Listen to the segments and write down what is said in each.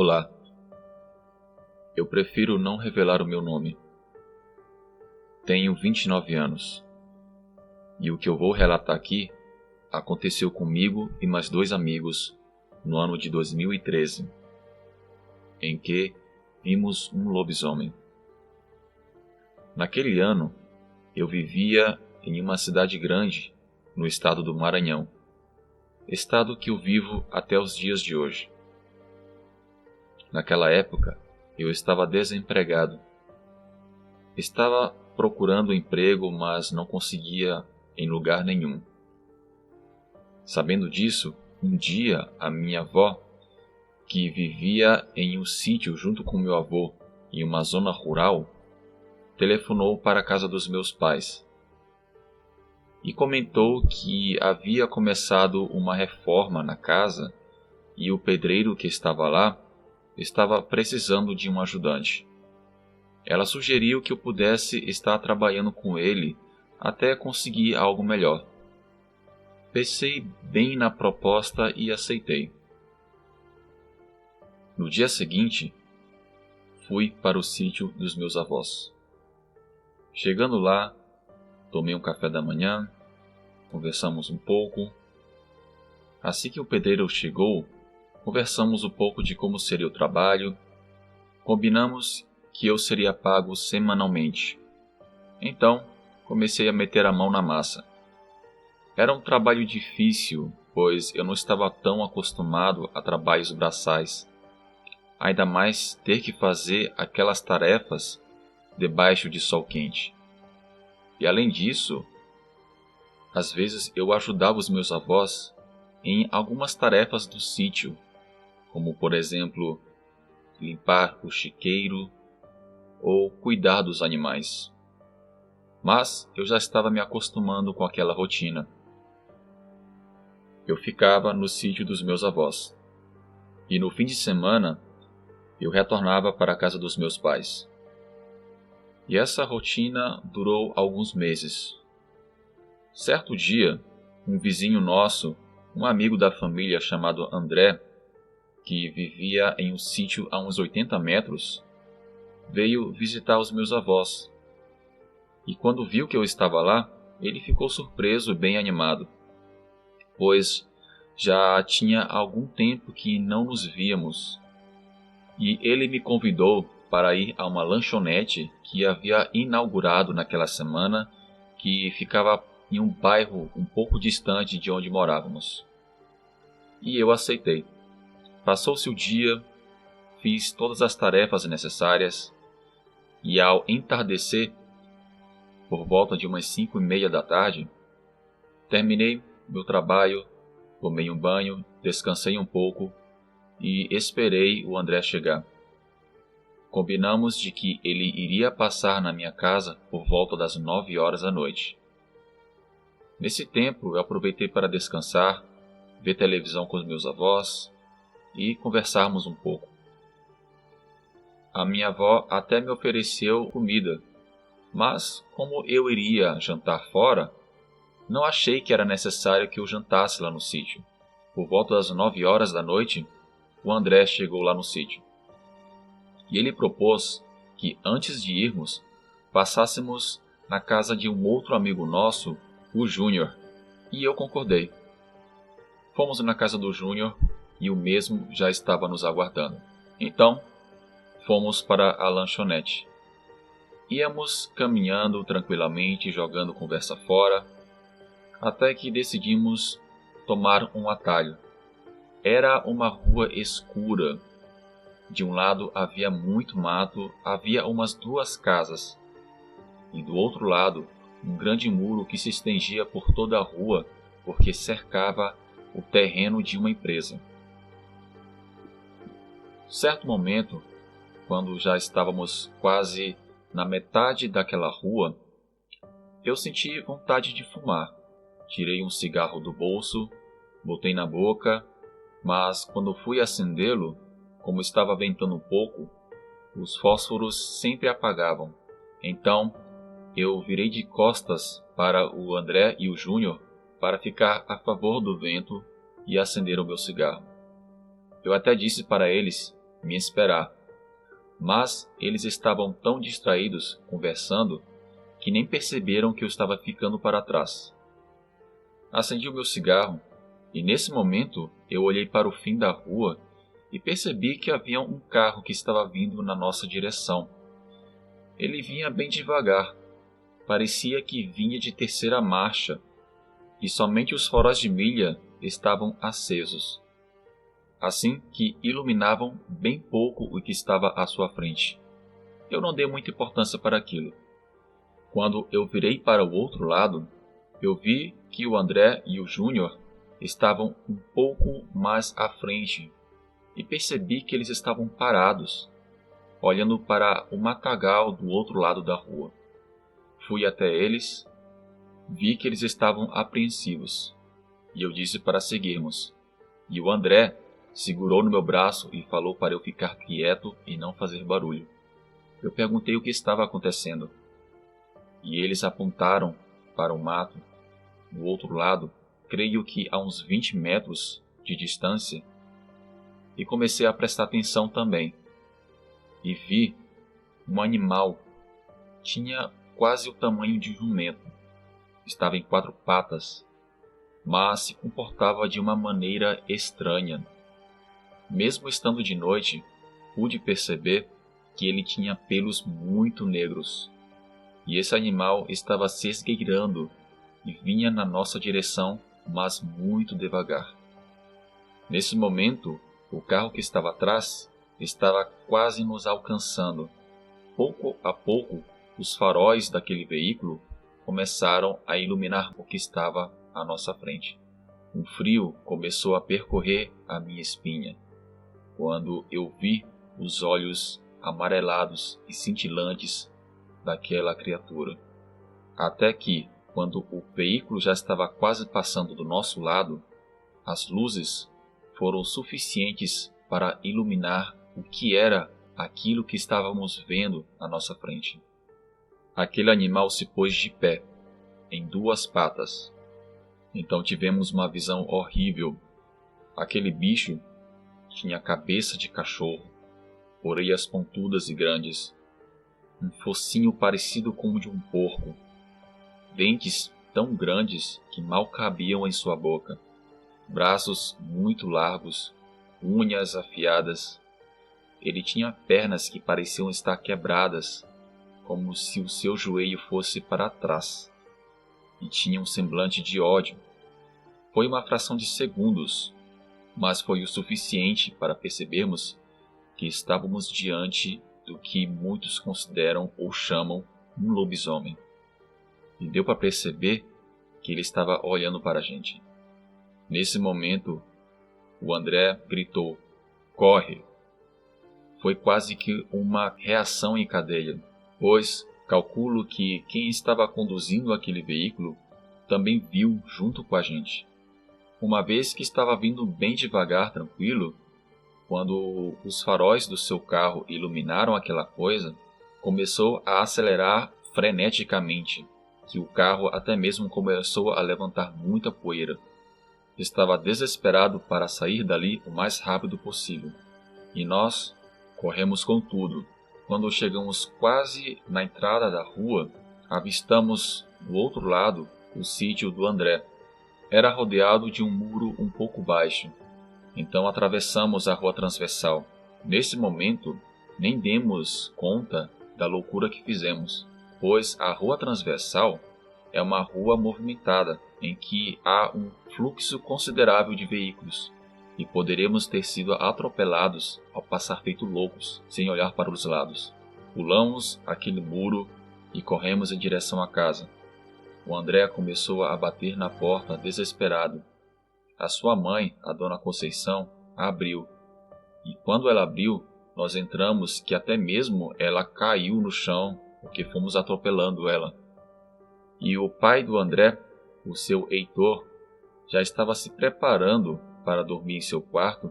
Olá, eu prefiro não revelar o meu nome. Tenho 29 anos e o que eu vou relatar aqui aconteceu comigo e mais dois amigos no ano de 2013, em que vimos um lobisomem. Naquele ano, eu vivia em uma cidade grande no estado do Maranhão, estado que eu vivo até os dias de hoje. Naquela época, eu estava desempregado. Estava procurando emprego, mas não conseguia em lugar nenhum. Sabendo disso, um dia a minha avó, que vivia em um sítio junto com meu avô, em uma zona rural, telefonou para a casa dos meus pais e comentou que havia começado uma reforma na casa e o pedreiro que estava lá estava precisando de um ajudante. Ela sugeriu que eu pudesse estar trabalhando com ele até conseguir algo melhor. Pensei bem na proposta e aceitei. No dia seguinte, fui para o sítio dos meus avós. Chegando lá, tomei um café da manhã, conversamos um pouco. Assim que o pedreiro chegou, conversamos um pouco de como seria o trabalho. Combinamos que eu seria pago semanalmente. Então, comecei a meter a mão na massa. Era um trabalho difícil, pois eu não estava tão acostumado a trabalhos braçais. Ainda mais ter que fazer aquelas tarefas debaixo de sol quente. E além disso, às vezes eu ajudava os meus avós em algumas tarefas do sítio, como por exemplo, limpar o chiqueiro ou cuidar dos animais. Mas eu já estava me acostumando com aquela rotina. Eu ficava no sítio dos meus avós. E no fim de semana, eu retornava para a casa dos meus pais. E essa rotina durou alguns meses. Certo dia, um vizinho nosso, um amigo da família chamado André, que vivia em um sítio a uns 80 metros, veio visitar os meus avós. E quando viu que eu estava lá, ele ficou surpreso e bem animado, pois já tinha algum tempo que não nos víamos. E ele me convidou para ir a uma lanchonete que havia inaugurado naquela semana, que ficava em um bairro um pouco distante de onde morávamos. E eu aceitei. Passou-se o dia, fiz todas as tarefas necessárias e ao entardecer, por volta de umas 5:30 da tarde, terminei meu trabalho, tomei um banho, descansei um pouco e esperei o André chegar. Combinamos de que ele iria passar na minha casa por volta das 9 horas da noite. Nesse tempo eu aproveitei para descansar, ver televisão com os meus avós e conversarmos um pouco. A minha avó até me ofereceu comida, mas como eu iria jantar fora, não achei que era necessário que eu jantasse lá no sítio. Por volta das 9 horas da noite, o André chegou lá no sítio. E ele propôs que antes de irmos, passássemos na casa de um outro amigo nosso, o Júnior, e eu concordei. Fomos na casa do Júnior e o mesmo já estava nos aguardando. Então, fomos para a lanchonete. Íamos caminhando tranquilamente, jogando conversa fora, até que decidimos tomar um atalho. Era uma rua escura. De um lado havia muito mato, havia umas 2 casas. E do outro lado, um grande muro que se estendia por toda a rua, porque cercava o terreno de uma empresa. Certo momento, quando já estávamos quase na metade daquela rua, eu senti vontade de fumar. Tirei um cigarro do bolso, botei na boca, mas quando fui acendê-lo, como estava ventando um pouco, os fósforos sempre apagavam. Então, eu virei de costas para o André e o Júnior para ficar a favor do vento e acender o meu cigarro. Eu até disse para eles me esperar, mas eles estavam tão distraídos conversando que nem perceberam que eu estava ficando para trás. Acendi o meu cigarro e nesse momento eu olhei para o fim da rua e percebi que havia um carro que estava vindo na nossa direção. Ele vinha bem devagar, parecia que vinha de terceira marcha e somente os faróis de milha estavam acesos, assim que iluminavam bem pouco o que estava à sua frente. Eu não dei muita importância para aquilo. Quando eu virei para o outro lado, eu vi que o André e o Júnior estavam um pouco mais à frente e percebi que eles estavam parados, olhando para o matagal do outro lado da rua. Fui até eles, vi que eles estavam apreensivos e eu disse para seguirmos. E o André segurou no meu braço e falou para eu ficar quieto e não fazer barulho. Eu perguntei o que estava acontecendo e eles apontaram para o mato do outro lado, creio que a uns 20 metros de distância, e comecei a prestar atenção também. E vi um animal, tinha quase o tamanho de um jumento, estava em 4 patas, mas se comportava de uma maneira estranha. Mesmo estando de noite, pude perceber que ele tinha pelos muito negros, e esse animal estava se esgueirando e vinha na nossa direção, mas muito devagar. Nesse momento, o carro que estava atrás estava quase nos alcançando. Pouco a pouco, os faróis daquele veículo começaram a iluminar o que estava à nossa frente. Um frio começou a percorrer a minha espinha, quando eu vi os olhos amarelados e cintilantes daquela criatura. Até que, quando o veículo já estava quase passando do nosso lado, as luzes foram suficientes para iluminar o que era aquilo que estávamos vendo à nossa frente. Aquele animal se pôs de pé, em 2 patas. Então tivemos uma visão horrível. Aquele bicho tinha cabeça de cachorro, orelhas pontudas e grandes, um focinho parecido com o de um porco, dentes tão grandes que mal cabiam em sua boca, braços muito largos, unhas afiadas. Ele tinha pernas que pareciam estar quebradas, como se o seu joelho fosse para trás, e tinha um semblante de ódio. Foi uma fração de segundos, mas foi o suficiente para percebermos que estávamos diante do que muitos consideram ou chamam um lobisomem. E deu para perceber que ele estava olhando para a gente. Nesse momento, o André gritou: "Corre!" Foi quase que uma reação em cadeia, pois calculo que quem estava conduzindo aquele veículo também viu junto com a gente. Uma vez que estava vindo bem devagar, tranquilo, quando os faróis do seu carro iluminaram aquela coisa, começou a acelerar freneticamente, que o carro até mesmo começou a levantar muita poeira. Estava desesperado para sair dali o mais rápido possível. E nós corremos com tudo. Quando chegamos quase na entrada da rua, avistamos do outro lado o sítio do André. Era rodeado de um muro um pouco baixo. Então atravessamos a rua transversal. Nesse momento, nem demos conta da loucura que fizemos, pois a rua transversal é uma rua movimentada, em que há um fluxo considerável de veículos, e poderíamos ter sido atropelados ao passar feito loucos, sem olhar para os lados. Pulamos aquele muro e corremos em direção à casa. O André começou a bater na porta desesperado. A sua mãe, a dona Conceição, a abriu. E quando ela abriu, nós entramos que até mesmo ela caiu no chão, porque fomos atropelando ela. E o pai do André, o seu Heitor, já estava se preparando para dormir em seu quarto.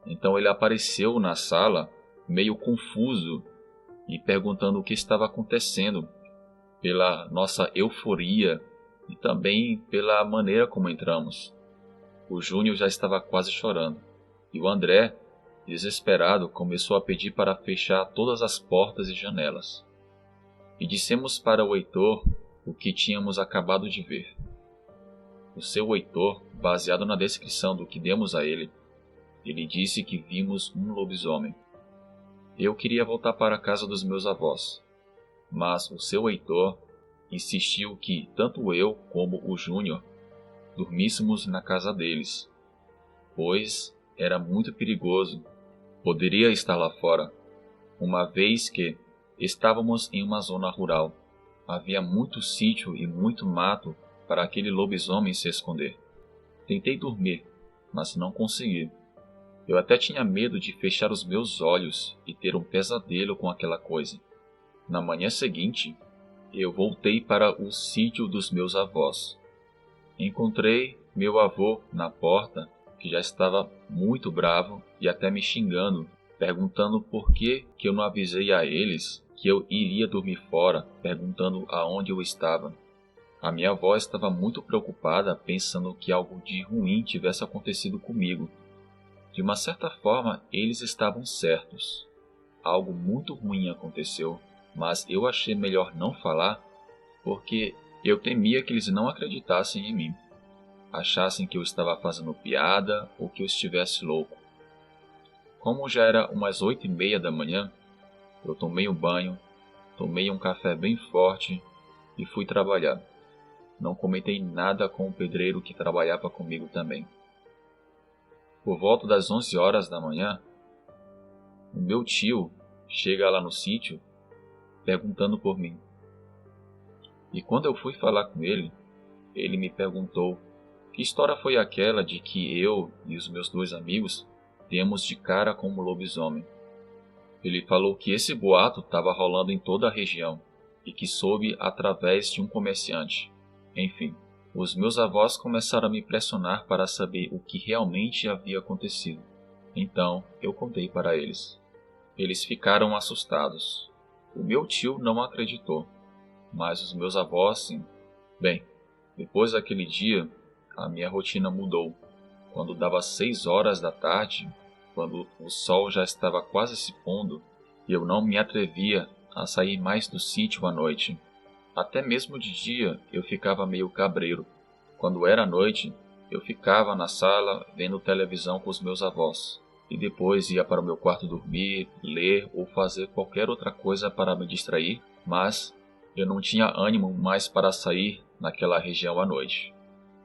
Então ele apareceu na sala, meio confuso, e perguntando o que estava acontecendo, pela nossa euforia e também pela maneira como entramos. O Júnior já estava quase chorando, e o André Desesperado, começou a pedir para fechar todas as portas e janelas. E dissemos para o Heitor o que tínhamos acabado de ver. O seu Heitor, baseado na descrição do que demos a ele disse que vimos um lobisomem. Eu queria voltar para a casa dos meus avós, mas o seu Heitor insistiu que tanto eu como o Júnior dormíssemos na casa deles, pois era muito perigoso. Poderia estar lá fora, uma vez que estávamos em uma zona rural. Havia muito sítio e muito mato para aquele lobisomem se esconder. Tentei dormir, mas não consegui. Eu até tinha medo de fechar os meus olhos e ter um pesadelo com aquela coisa. Na manhã seguinte, eu voltei para o sítio dos meus avós. Encontrei meu avô na porta, que já estava muito bravo e até me xingando, perguntando por que eu não avisei a eles que eu iria dormir fora, perguntando aonde eu estava. A minha avó estava muito preocupada, pensando que algo de ruim tivesse acontecido comigo. De uma certa forma, eles estavam certos. Algo muito ruim aconteceu, mas eu achei melhor não falar, porque eu temia que eles não acreditassem em mim. Achassem que eu estava fazendo piada ou que eu estivesse louco. Como já era umas 8:30 da manhã, eu tomei um banho, tomei um café bem forte e fui trabalhar. Não comentei nada com o pedreiro que trabalhava comigo também. Por volta das 11 horas da manhã, o meu tio chega lá no sítio perguntando por mim. E quando eu fui falar com ele me perguntou que história foi aquela de que eu e os meus 2 amigos demos de cara com um lobisomem. Ele falou que esse boato estava rolando em toda a região e que soube através de um comerciante. Enfim, os meus avós começaram a me pressionar para saber o que realmente havia acontecido. Então, eu contei para eles. Eles ficaram assustados. O meu tio não acreditou, mas os meus avós sim. Bem, depois daquele dia, a minha rotina mudou. Quando dava 6 horas da tarde, quando o sol já estava quase se pondo, eu não me atrevia a sair mais do sítio à noite. Até mesmo de dia eu ficava meio cabreiro. Quando era noite, eu ficava na sala vendo televisão com os meus avós. E depois ia para o meu quarto dormir, ler ou fazer qualquer outra coisa para me distrair, mas eu não tinha ânimo mais para sair naquela região à noite.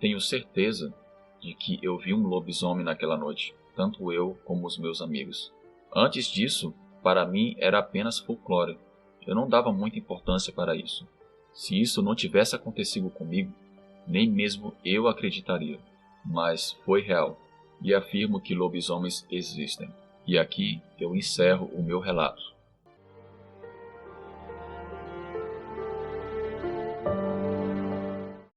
Tenho certeza de que eu vi um lobisomem naquela noite, tanto eu como os meus amigos. Antes disso, para mim era apenas folclore. Eu não dava muita importância para isso. Se isso não tivesse acontecido comigo, nem mesmo eu acreditaria. Mas foi real, e afirmo que lobisomens existem. E aqui eu encerro o meu relato.